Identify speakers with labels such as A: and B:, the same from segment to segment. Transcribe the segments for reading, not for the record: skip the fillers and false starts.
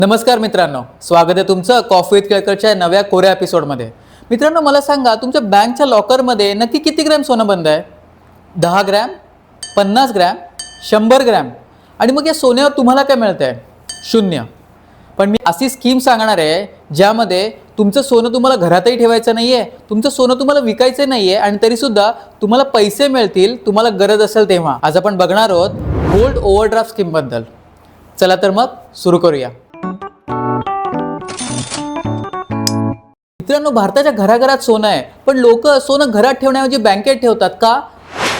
A: नमस्कार मित्रांनो, स्वागत आहे तुमचं कॉफी विथ केळकरच्या नव्या कोऱ्या एपिसोडमध्ये। मित्रांनो, मला सांगा तुमच्या बँकच्या लॉकरमध्ये नक्की किती ग्रॅम सोनं बंद आहे? 10 ग्रॅम, 50 ग्रॅम, 100 ग्रॅम? आणि मग या सोन्यावर तुम्हाला काय मिळतंय? शून्य। पण मी अशी स्कीम सांगणार आहे ज्यामध्ये तुमचं सोनं तुम्हाला घरातही ठेवायचं नाहीये, तुमचं सोनं तुम्हाला विकायचं नाहीये आणि तरीसुद्धा तुम्हाला पैसे मिळतील तुम्हाला गरज असेल तेव्हा। आज आपण बघणार आहोत गोल्ड ओव्हरड्राफ्ट स्कीम बद्दल। चला तर मग सुरू करूया। मित्रांनो, भारताच्या घराघरात सोनं आहे, पण लोक सोनं घरात ठेवण्याऐवजी बँकेत ठेवतात का?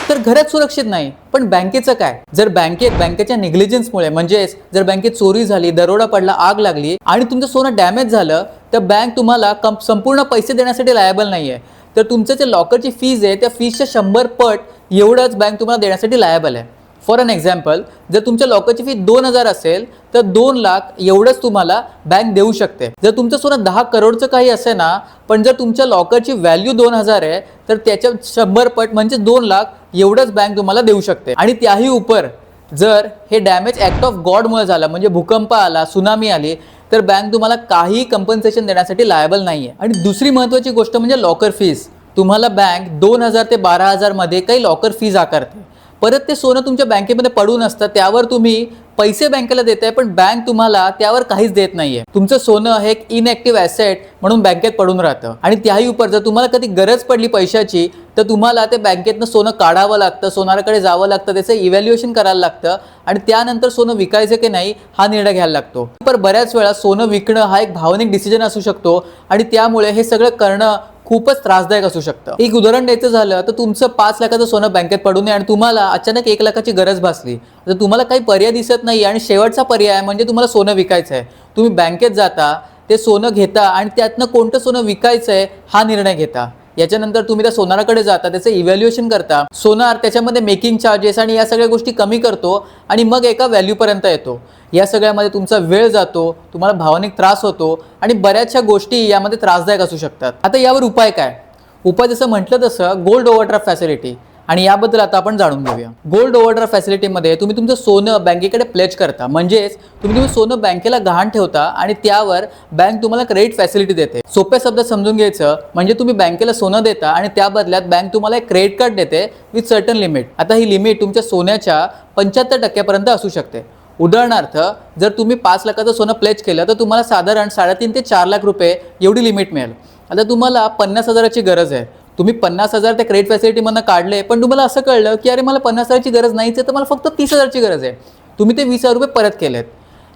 A: तर घरात सुरक्षित नाही, पण बँकेचं काय? जर बँकेच्या निग्लिजन्समुळे म्हणजेच जर बँकेत चोरी झाली, दरोडा पडला, आग लागली आणि तुमचं सोनं डॅमेज झालं तर बँक तुम्हाला संपूर्ण पैसे देण्यासाठी लायबल नाहीये। तर तुमचं जे लॉकरची फीज आहे त्या फीजच्या 100 पट एवढंच बँक तुम्हाला देण्यासाठी लायबल आहे। फॉर एन एक्झाम्पल, जर तुमच्या लॉकरची फी 2000 असेल तर 2 लाख एवढंच तुम्हाला बँक देऊ शकते। जर तुमचं सोनं 10 करोडचं काही असेल ना, पण जर तुमच्या लॉकरची व्हॅल्यू 2000 आहे तर त्याच्या 100 पट म्हणजे 2 लाख एवढंच बँक तुम्हाला देऊ शकते। आणि त्याही उपर जर हे डॅमेज ॲक्ट ऑफ गॉडमुळे झालं, म्हणजे भूकंप आला, सुनामी आली, तर बँक तुम्हाला काही कंपन्सेशन देण्यासाठी लायबल नाही आहे। आणि दुसरी महत्त्वाची गोष्ट म्हणजे लॉकर फीज। तुम्हाला बँक 2000 ते 12000 मध्ये काही लॉकर फीज आकारते। परत ते सोनं तुमच्या बँकेमध्ये पडून असतं, त्यावर तुम्ही पैसे बँकेला देताय, पण बँक तुम्हाला त्यावर काहीच देत नाहीये। तुमचं सोनं हे एक इनएक्टिव्ह ॲसेट म्हणून बँकेत पडून राहतं। आणि त्याही उपर जर तुम्हाला कधी गरज पडली पैशाची तर तुम्हाला ते बँकेतनं सोनं काढावं लागतं, सोनाराकडे जावं लागतं, त्याचं इव्हॅल्युएशन करायला लागतं आणि त्यानंतर सोनं विकायचं की नाही हा निर्णय घ्यायला लागतो। पण बऱ्याच वेळा सोनं विकणं हा एक भावनिक डिसिजन असू शकतो आणि त्यामुळे हे सगळं करणं खूपच त्रासदायक असू शकतं। एक उदाहरण द्यायचं झालं तर तुमचं 5 लाखाचं सोनं बँकेत पडून आहे आणि तुम्हाला अचानक 1 लाखाची गरज भासली, तर तुम्हाला काही पर्याय दिसत नाही आणि शेवटचा पर्याय म्हणजे तुम्हाला सोनं विकायचं आहे। तुम्ही बँकेत जाता, ते सोनं घेता आणि त्यातनं कोणतं सोनं विकायचं आहे हा निर्णय घेता। याच्यानंतर तुम्ही त्या सोनाराकडे जाता, त्याचं इव्हॅल्युएशन करता, सोनार त्याच्यामध्ये मेकिंग चार्जेस आणि या सगळ्या गोष्टी कमी करतो आणि मग एका व्हॅल्यूपर्यंत येतो। या सगळ्यामध्ये तुमचा वेळ जातो, तुम्हाला भावनिक त्रास होतो आणि बऱ्याचशा गोष्टी यामध्ये त्रासदायक असू शकतात। आता यावर उपाय काय? उपाय जसं म्हटलं तसं गोल्ड ओव्हरड्राफ्ट फॅसिलिटी, आणि याबद्दल आता आपण जाणून घेऊया। गोल्ड ओव्हरड्राफ्ट फॅसिलिटीमध्ये तुम्ही तुमचं सोनं बँकेकडे प्लेज करता, म्हणजेच तुम्ही सोनं बँकेला गहाण ठेवता आणि त्यावर बँक तुम्हाला क्रेडिट फॅसिलिटी देते। सोप्या शब्दात समजून घ्यायचं म्हणजे तुम्ही बँकेला सोनं देता आणि त्या बदल्यात बँक तुम्हाला एक क्रेडिट कार्ड देते विथ सर्टन लिमिट। आता ही लिमिट तुमच्या सोन्याच्या 75% पर्यंत असू शकते। उदाहरणार्थ, जर तुम्ही 5 लाखाचं सोनं प्लेज केलं तर तुम्हाला साधारण 3.5 ते 4 लाख रुपये एवढी लिमिट मिळेल। आता तुम्हाला 50,000ची गरज आहे, तुम्ही 50,000 त्या क्रेडिट फॅसिलिटीमधनं काढले, पण तुम्हाला असं कळलं की अरे मला 50,000ची गरज नाहीच आहे, तर मला फक्त 30,000ची गरज आहे। तुम्ही ते 20,000 रुपये परत केलेत।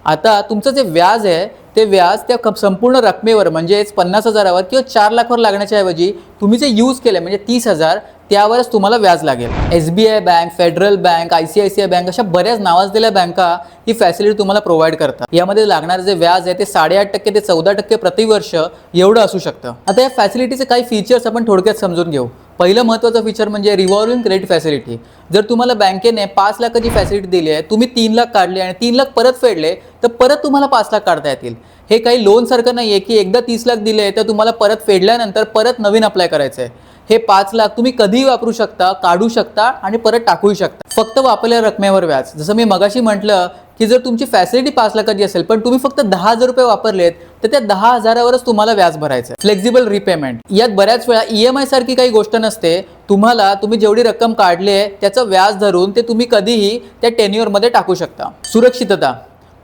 A: आता तुमचं जे व्याज आहे ते व्याज त्या संपूर्ण रकमेवर म्हणजेच 50,000वर किंवा 4 लाखवर लागण्याच्या ऐवजी तुम्ही जे यूज केले म्हणजे 30,000 त्यावरच तुम्हाला व्याज लागेल। SBI bank, federal bank, ICICI bank अशा बऱ्याच नावाजलेल्या बँका ही फॅसिलिटी तुम्हाला प्रोव्हाइड करतात। यामध्ये लागणारे जे व्याज आहे ते 8.5% ते 14% प्रतिवर्ष एवढं असू शकतं। आता या फॅसिलिटीचे काही फीचर्स आपण थोडक्यात समजून घेऊ। पहिलं महत्त्वाचं फीचर म्हणजे रिव्हॉल्विंग क्रेडिट फॅसिलिटी। जर तुम्हाला बँकेने 5 लाखाची फॅसिलिटी दिली आहे, तुम्ही 3 लाख काढले आणि 3 लाख परत फेडले तर परत तुम्हाला 5 लाख काढता येतील। हे काही लोन सारखं नाही आहे की एकदा 30 लाख दिले तर तुम्हाला परत फेडल्यानंतर परत नवीन अप्लाय करायचं आहे। हे 5 लाख तुम्ही कधीही वापरू शकता, काढू शकता आणि परत टाकूही शकता, फक्त वापरलेल्या रकमेवर व्याज। जसं मी मगाशी म्हटलं की जर तुमची फॅसिलिटी 5 लाखाची असेल पण तुम्ही फक्त 10,000 रुपये वापरलेत तर त्या 10,000वरच तुम्हाला व्याज भरायचं आहे। फ्लेक्झिबल रिपेमेंट, यात बऱ्याच वेळा EMI सारखी काही गोष्ट नसते। तुम्ही जेवढी रक्कम काढली आहे त्याचं व्याज धरून ते तुम्ही कधीही त्या टेन्युअरमध्ये टाकू शकता। सुरक्षितता,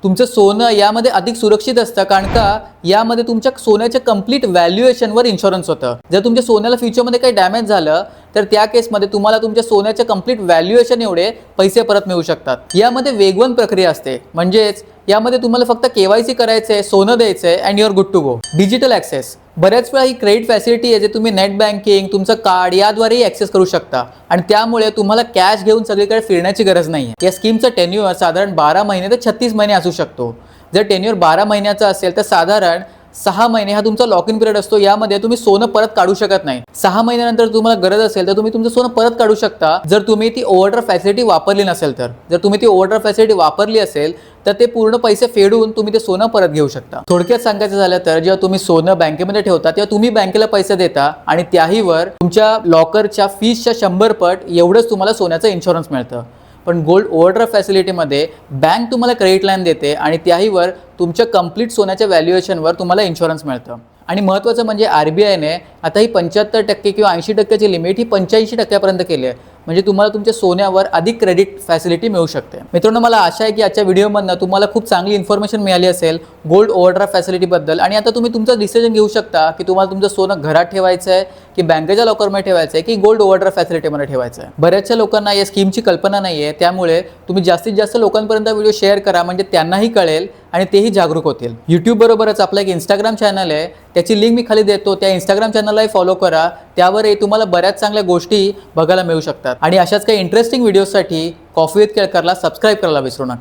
A: तुमचं सोनं यामध्ये अधिक सुरक्षित असतं कारण का यामध्ये तुमच्या सोन्याच्या कंप्लीट व्हॅल्युएशनवर इन्शुरन्स होतं। जर तुमच्या सोन्याला फ्युचरमध्ये काही डॅमेज झालं तर त्या केसमध्ये तुम्हाला तुमच्या सोन्याच्या कंप्लीट व्हॅल्युएशन एवढे पैसे परत मिळू शकतात। यामध्ये वेगवान प्रक्रिया असते, म्हणजेच यामध्ये तुम्हाला फक्त KYC करायचंय, सोनं द्यायचंय and your good to go. Digital access, बऱ्याच वेळा ही क्रेडिट फॅसिलिटी आहे जे तुम्ही नेट बँकिंग, तुमचं कार्ड याद्वारेही ॲक्सेस करू शकता आणि त्यामुळे तुम्हाला कॅश घेऊन सगळीकडे फिरण्याची गरज नाही आहे। या स्कीमचं टेन्युअर साधारण 12 महिने ते 36 महिने असू शकतो। जर टेन्युअर 12 महिन्याचा असेल तर साधारण 6 महिने हा तुमचा लॉक इन पिरियड असतो। यामध्ये तुम्ही सोनं परत काढू शकत नाही। 6 महिन्यानंतर तुम्हाला गरज असेल तर तुम्ही तुमचं सोनं परत काढू शकता, जर तुम्ही ती ओव्हरड्राफ्ट फॅसिलिटी वापरली नसेल तर। जर तुम्ही ती ओव्हरड्राफ्ट फॅसिलिटी वापरली असेल तर ते पूर्ण पैसे फेडून तुम्ही ते सोनं परत घेऊ शकता। थोडक्यात सांगायचं झालं तर जेव्हा तुम्ही सोनं बँकेमध्ये ठेवता तेव्हा तुम्ही बँकेला पैसे देता आणि त्याहीवर तुमच्या लॉकरच्या फीसच्या 100 पट एवढंच तुम्हाला सोन्याचं इन्शुरन्स मिळतं। पण गोल्ड ओव्हरड्राफ्ट फॅसिलिटीमध्ये बँक तुम्हाला क्रेडिट लाईन देते आणि त्याहीवर तुमच्या कंप्लीट सोन्याच्या व्हॅल्युएशनवर तुम्हाला इन्शुरन्स मिळतं. आणि महत्त्वाचं म्हणजे RBIने आता ही 75% किंवा 80%ची लिमिट ही 85% केली आहे. म्हणजे तुम्हाला तुमच्या सोन्यावर अधिक क्रेडिट फॅसिलिटी मिळू शकते. मित्रांनो, मला आशा आहे की आजच्या व्हिडिओमधनं तुम्हाला खूप चांगली इन्फॉर्मेशन मिळाली असेल गोल्ड ओव्हरड्राफ्ट फॅसिलिटीबद्दल. आणि आता तुम्ही तुमचा डिसिजन घेऊ शकता की तुम्हाला तुमचं सोनं घरात ठेवायचं आहे की बँकेच्या लॉकरमध्ये ठेवायचं आहे की गोल्ड ओव्हरड्राफ्ट फॅसिलिटीमध्ये ठेवायचं आहे. बऱ्याचशा लोकांना या स्कीमची कल्पना नाही आहे, त्यामुळे तुम्ही जास्तीत जास्त लोकांपर्यंत व्हिडिओ शेअर करा, म्हणजे त्यांनाही कळेल आणि तेही जागरूक होतील. यूट्यूब बरोबरच आपलं एक इंस्टाग्राम चॅनल आहे, त्याची लिंक मी खाली देतो. त्या इंस्टाग्राम चॅनललाही फॉलो करा, त्यावरही तुम्हाला बऱ्याच चांगल्या गोष्टी बघायला मिळू शकतात. आणि अशाच काही इंटरेस्टिंग व्हिडिओसाठी कॉफी विथ केळकरला सबस्क्राईब करायला विसरू नका.